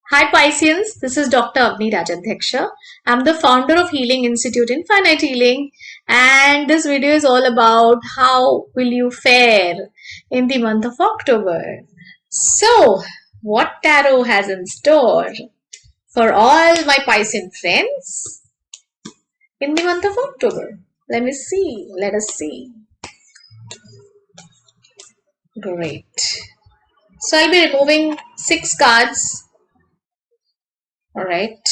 Hi Pisceans, this is Dr. Avanii Rajadhyaksha. I'm the founder of Healing Institute Infinite Healing, and this video is all about how will you fare in the month of October. So, what tarot has in store for all my Piscean friends in the month of October? Let us see. Great. So, I'll be removing 6 cards. Alright.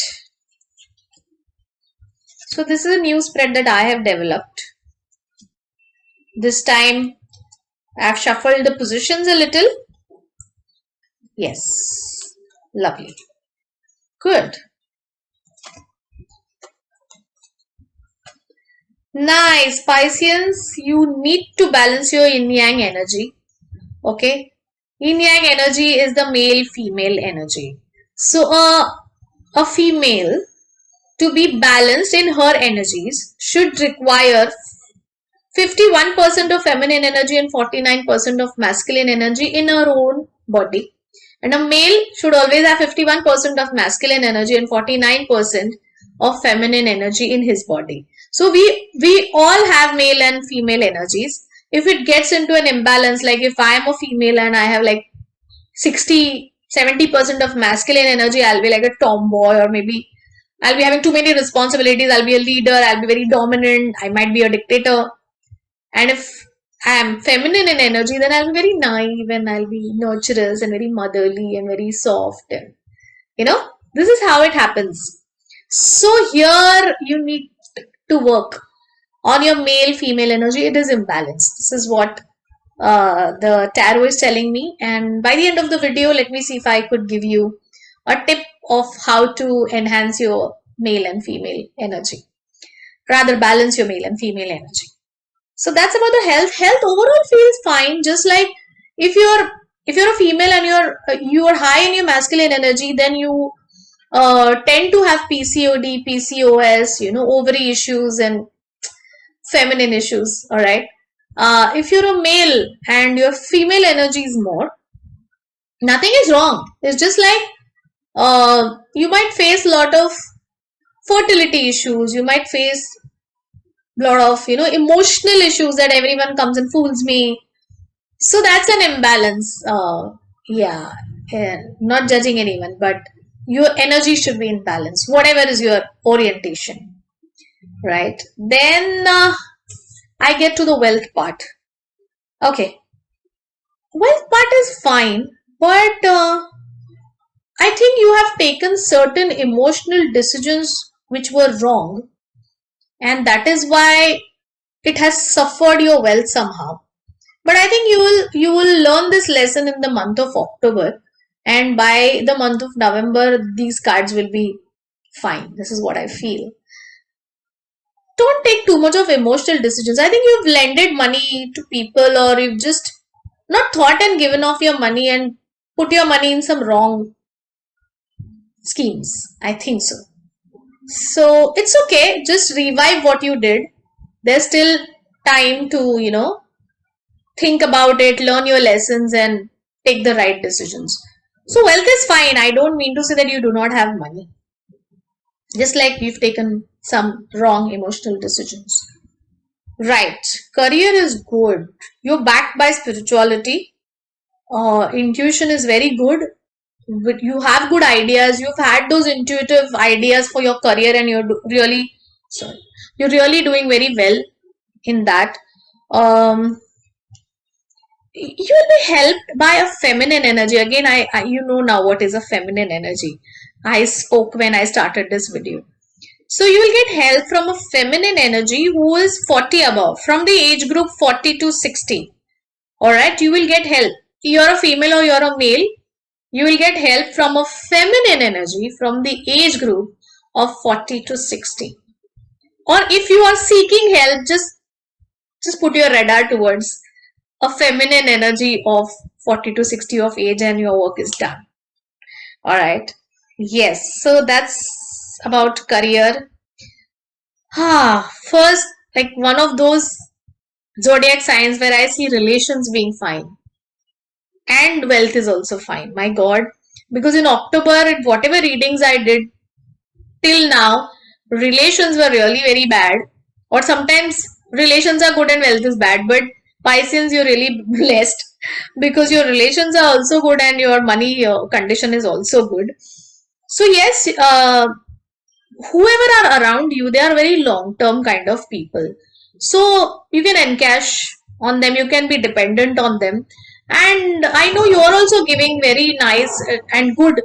So this is a new spread that I have developed. This time I have shuffled the positions a little. Yes. Lovely. Good. Nice. Pisceans, you need to balance your yin-yang energy. Okay. Yin-yang energy is the male-female energy. So a female to be balanced in her energies should require 51% of feminine energy and 49% of masculine energy in her own body. And a male should always have 51% of masculine energy and 49% of feminine energy in his body. So we all have male and female energies. If it gets into an imbalance, like if I am a female and I have like 70% of masculine energy, I'll be like a tomboy, or maybe I'll be having too many responsibilities. I'll be a leader. I'll be very dominant. I might be a dictator. And if I am feminine in energy, then I'll be very naive and I'll be nurturous and very motherly and very soft. And, this is how it happens. So here you need to work on your male-female energy. It is imbalanced. This is what the tarot is telling me. And by the end of the video, let me see if I could give you a tip of how to enhance your male and female energy. Rather, balance your male and female energy. So that's about the health. Health overall feels fine. Just like if you're a female and you are high in your masculine energy, then you tend to have PCOD, PCOS, ovary issues and feminine issues. All right. If you're a male and your female energy is more, nothing is wrong. It's just like you might face a lot of fertility issues. You might face lot of emotional issues that everyone comes and fools me. So that's an imbalance. Yeah, not judging anyone, but your energy should be in balance, whatever is your orientation, right? Then I get to the wealth part. Okay, wealth part is fine, but I think you have taken certain emotional decisions which were wrong, and that is why it has suffered your wealth somehow. But I think you will learn this lesson in the month of October, and by the month of November these cards will be fine. This is what I feel. Don't take too much of emotional decisions. I think you've lended money to people, or you've just not thought and given off your money and put your money in some wrong schemes. I think so. So it's okay. Just revive what you did. There's still time to, think about it, learn your lessons and take the right decisions. So wealth is fine. I don't mean to say that you do not have money. Just like you've taken some wrong emotional decisions. Right. Career is good. You're backed by spirituality. Intuition is very good. But you have good ideas. You've had those intuitive ideas for your career, and you're really doing very well in that. You will be helped by a feminine energy. Again, I now what is a feminine energy. I spoke when I started this video. So you will get help from a feminine energy who is 40 above, from the age group 40 to 60. Alright, you will get help. You're a female or you're a male, you will get help from a feminine energy from the age group of 40 to 60. Or if you are seeking help, just put your radar towards a feminine energy of 40 to 60 of age and your work is done. Alright. Yes. So that's about career. First, like one of those zodiac signs where I see relations being fine. And wealth is also fine. My God. because in October, whatever readings I did till now, relations were really very bad, or sometimes relations are good and wealth is bad, but Pisces, you're really blessed because your relations are also good and your money condition is also good. So yes, whoever are around you, they are very long term kind of people, so you can encash on them, you can be dependent on them, and I know you are also giving very nice and good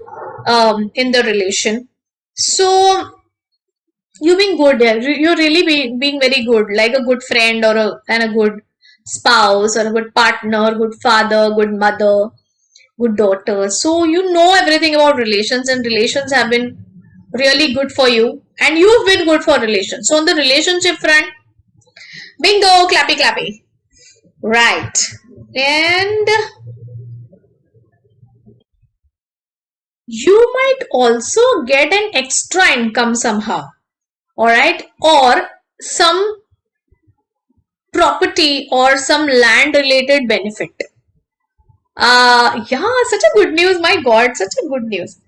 in the relation, so you being good, yeah, you're really being very good, like a good friend or and a good spouse or a good partner, good father, good mother, good daughter. So you know everything about relations, and relations have been really good for you, and you've been good for relations. So on the relationship front, bingo, clappy clappy. Right. And you might also get an extra income somehow. Alright. Or some property or some land related benefit. Yeah, such a good news. My God, such a good news.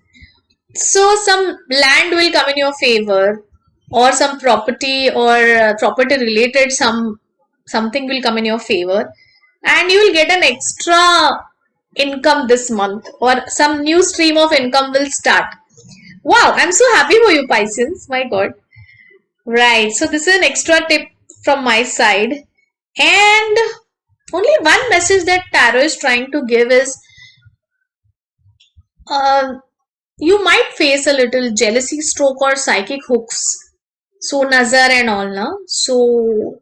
So some land will come in your favor, or some property or property related something will come in your favor, and you will get an extra income this month, or some new stream of income will start. Wow, I'm so happy for you, Pisces. My God. Right. So this is an extra tip from my side. And only one message that tarot is trying to give is uh, you might face a little jealousy stroke or psychic hooks. So nazar and all, na? So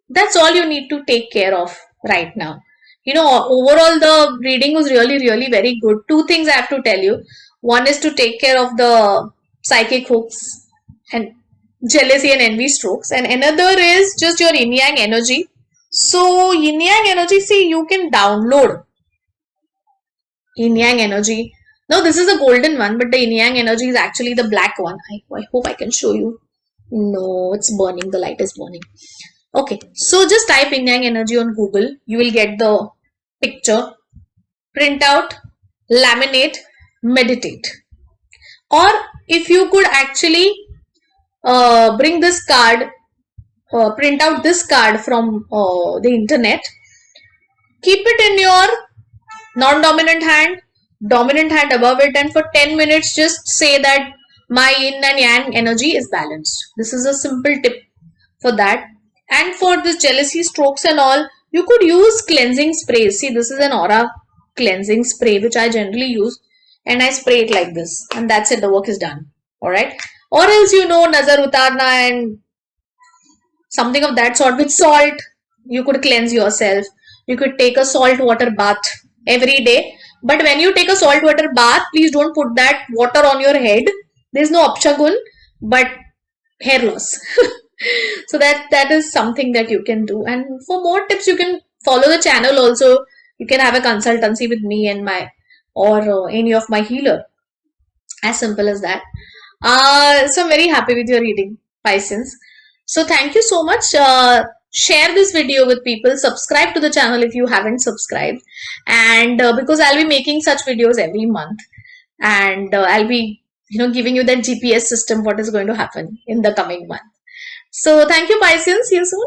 that's all you need to take care of right now. You know, overall the reading was really very good. Two things I have to tell you. One is to take care of the psychic hooks and jealousy and envy strokes, and another is just your yin yang energy. So yin yang energy, see, you can download yin yang energy. Now this is a golden one, but the yin yang energy is actually the black one. I hope I can show you. No, it's burning. The light is burning. Okay, so just type yin yang energy on Google. You will get the picture. Print out, laminate, meditate. Or if you could actually bring this card, print out this card from the internet, keep it in your non-dominant hand, dominant hand above it, and for 10 minutes just say that my yin and yang energy is balanced. This is a simple tip for that. And for this jealousy strokes and all, you could use cleansing sprays. See, this is an aura cleansing spray which I generally use, and I spray it like this, and that's it, the work is done. Alright. Or else, you know, nazar utarna and something of that sort with salt. You could cleanse yourself. You could take a salt water bath every day. But when you take a salt water bath, please don't put that water on your head. There's no upshagun, but hair loss. So that is something that you can do. And for more tips, you can follow the channel also. You can have a consultancy with me and my or any of my healer. As simple as that. So I'm very happy with your reading, Pisces. So thank you so much. Share this video with people. Subscribe to the channel if you haven't subscribed. And because I'll be making such videos every month. And I'll be, giving you that GPS system, what is going to happen in the coming month. So thank you, Pisces. See you soon.